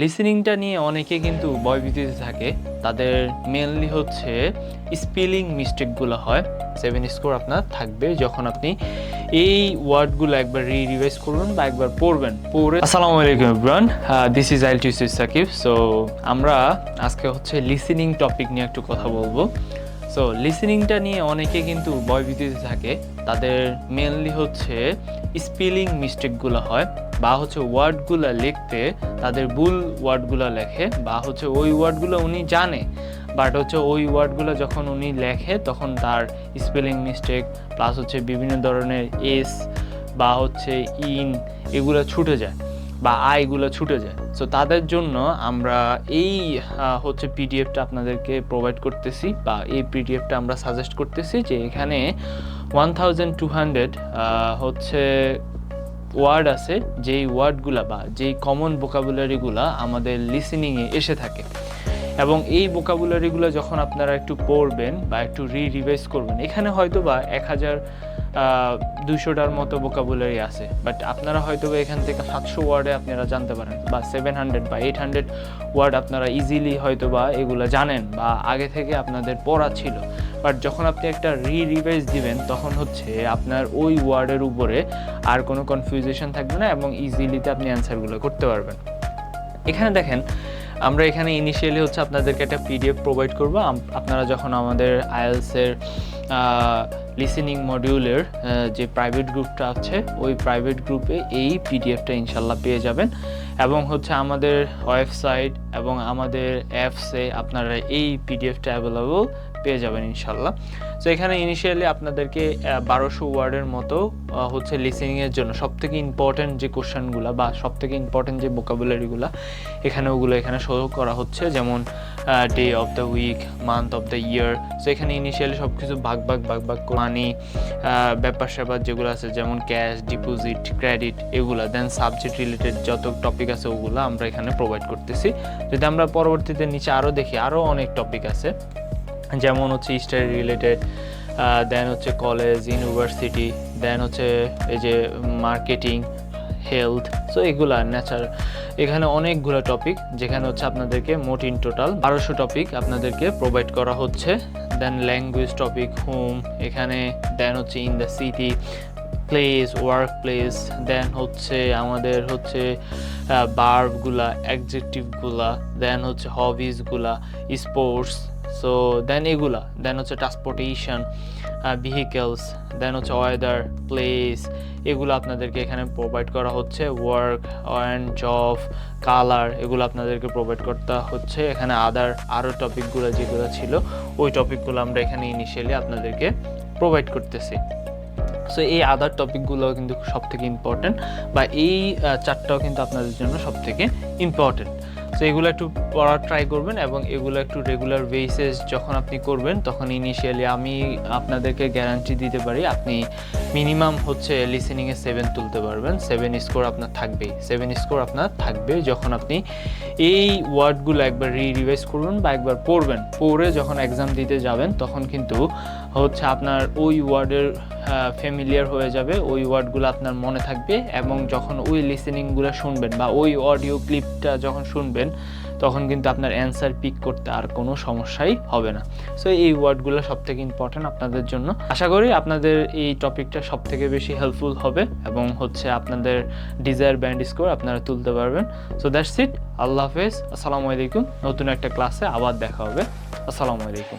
লিসেনিংটা নিয়ে অনেকে কিন্তু ভয়ভীতিতে থাকে। তাদের মেইনলি হচ্ছে স্পেলিং মিস্টেকগুলো হয়। 7 স্কোর আপনার থাকবে যখন আপনি এই ওয়ার্ডগুলো একবার রিভাইজ করবেন বা একবার পড়বেন। আসসালামু আলাইকুম everyone, this is IELTS Sakib. So আমরা আজকে হচ্ছে লিসেনিং টপিক নিয়ে একটু কথা বলবো। সো লিসেনিংটা নিয়ে অনেকে কিন্তু ভয়ভীতিতে থাকে। তাদের মেইনলি হচ্ছে স্পেলিং মিস্টেকগুলো হয় বা হচ্ছে ওয়ার্ডগুলো লিখতে তাদের ভুল ওয়ার্ডগুলো লেখে বা হচ্ছে ওই ওয়ার্ডগুলো উনি জানে, বাট হচ্ছে ওই ওয়ার্ডগুলো যখন উনি লেখে তখন তার স্পেলিং মিস্টেক প্লাস হচ্ছে বিভিন্ন ধরনের এস বা হচ্ছে ইন এগুলো ছুটে যায় বা আইগুলো ছুটে যায়। সো তাদের জন্য আমরা এই হচ্ছে পিডিএফটা আপনাদেরকে প্রোভাইড করতেছি বা এই পিডিএফটা আমরা সাজেস্ট করতেছি যে এখানে 1200 হচ্ছে ওয়ার্ড আছে, যেই ওয়ার্ডগুলা বা যেই কমন ভোকাবুলারিগুলা আমাদের লিসেনিংয়ে এসে থাকে, এবং এই ভোকাবুলারিগুলো যখন আপনারা একটু পড়বেন বা একটু রিভাইজ করবেন, এখানে হয়তো বা 1200টার মতো ভোকাবুলারি আছে, বাট আপনারা হয়তো বা এখান থেকে 700 ওয়ার্ডে আপনারা জানতে পারেন বা 700 বা 800 ওয়ার্ড আপনারা ইজিলি হয়তো বা এগুলো জানেন বা আগে থেকে আপনাদের পড়া ছিল। বাট যখন আপনি একটা রিভাইজ দিবেন তখন হচ্ছে আপনার ওই ওয়ার্ডের উপরে আর কোনো কনফিউজেশন থাকবে না এবং ইজিলিতে আপনি অ্যান্সারগুলো করতে পারবেন। এখানে দেখেন, আমরা এখানে ইনিশিয়ালি হচ্ছে আপনাদেরকে একটা পিডিএফ প্রোভাইড করব। আপনারা যখন আমাদের আইএলসের লিসেনিং মডিউলের যে প্রাইভেট গ্রুপটা আছে ওই প্রাইভেট গ্রুপে এই পিডিএফটা ইনশাল্লাহ পেয়ে যাবেন, এবং হচ্ছে আমাদের ওয়েবসাইট এবং আমাদের অ্যাপসে আপনারা এই পিডিএফটা অ্যাভেলেবল পেয়ে যাবেন ইনশাল্লাহ। সো এখানে ইনিশিয়ালি আপনাদেরকে 1200 ওয়ার্ডের মতো হচ্ছে লিসেনিংয়ের জন্য সবথেকে ইম্পর্টেন্ট যে কোশ্চেনগুলো বা সবথেকে ইম্পর্টেন্ট যে ভোকাবুলারিগুলো ওগুলো এখানে শো করা হচ্ছে, যেমন day of the week, month of the year. So এখানে ইনিশিয়ালি সব কিছু ভাগ মানি, ব্যাপার স্যাপার যেগুলো আছে যেমন ক্যাশ, ডিপোজিট, ক্রেডিট এগুলো, দেন সাবজেক্ট রিলেটেড যত টপিক আছে ওগুলো আমরা এখানে প্রোভাইড করতেছি। যদি আমরা পরবর্তীতে নিচে আরও দেখি, আরও অনেক টপিক আছে, যেমন হচ্ছে স্টাডি রিলেটেড, দেন হচ্ছে কলেজ, ইউনিভার্সিটি, দেন হচ্ছে এই যে মার্কেটিং, হেলথ। সো এগুলা নেচার, এখানে অনেকগুলো টপিক যেখানে হচ্ছে আপনাদেরকে মোট ইন টোটাল 1200 টপিক আপনাদেরকে প্রোভাইড করা হচ্ছে। দেন ল্যাঙ্গুয়েজ টপিক, হোম এখানে, দেন হচ্ছে in the city, place, work place, then হচ্ছে আমাদের হচ্ছে ভার্বগুলা, অ্যাডজেক্টিভগুলা, দেন হচ্ছে হবিজগুলা, স্পোর্টস। সো দেন এগুলা, দেন হচ্ছে ট্রান্সপোর্টেশন, ভেহিকেলস, দেন হচ্ছে ওয়েদার, প্লেস, এগুলো আপনাদেরকে এখানে প্রোভাইড করা হচ্ছে। ওয়ার্ক অ্যান্ড জব, কালার, এগুলো আপনাদেরকে প্রোভাইড করতে হচ্ছে। এখানে আরও টপিকগুলো যেগুলো ছিল ওই টপিকগুলো আমরা এখানে ইনিশিয়ালি আপনাদেরকে প্রোভাইড করতেছি। সো এই আদার টপিকগুলো কিন্তু সবথেকে ইম্পর্টেন্ট, বা এই চারটাও কিন্তু আপনাদের জন্য সবথেকে ইম্পর্টেন্ট। সো এগুলো একটু পড়ার ট্রাই করবেন এবং এগুলো একটু রেগুলার বেসিস যখন আপনি করবেন তখন ইনিশিয়ালি আমি আপনাদেরকে গ্যারান্টি দিতে পারি আপনি মিনিমাম হচ্ছে লিসেনিংয়ে 7 তুলতে পারবেন। 7 স্কোর আপনার থাকবেই, 7 স্কোর আপনার থাকবে যখন আপনি এই ওয়ার্ডগুলো একবার রিভাইজ করবেন বা একবার পড়বেন। পড়ে যখন এক্সাম দিতে যাবেন তখন কিন্তু হচ্ছে আপনার ওই ওয়ার্ডের ফ্যামিলিয়ার হয়ে যাবে, ওই ওয়ার্ডগুলো আপনার মনে থাকবে, এবং যখন ওই লিসেনিংগুলো শুনবেন বা ওই অডিও ক্লিপটা যখন শুনবেন তখন কিন্তু আপনার অ্যান্সার পিক করতে আর কোনো সমস্যাই হবে না। সো এই ওয়ার্ডগুলো সবথেকে ইম্পর্টেন্ট আপনাদের জন্য। আশা করি আপনাদের এই টপিকটা সবথেকে বেশি হেল্পফুল হবে এবং হচ্ছে আপনাদের ডিজায়ার ব্যান্ড স্কোর আপনারা তুলতে পারবেন। So that's it. আল্লাহ হাফেজ, আসসালামু আলাইকুম। নতুন একটা ক্লাসে আবার দেখা হবে। আসসালামু আলাইকুম।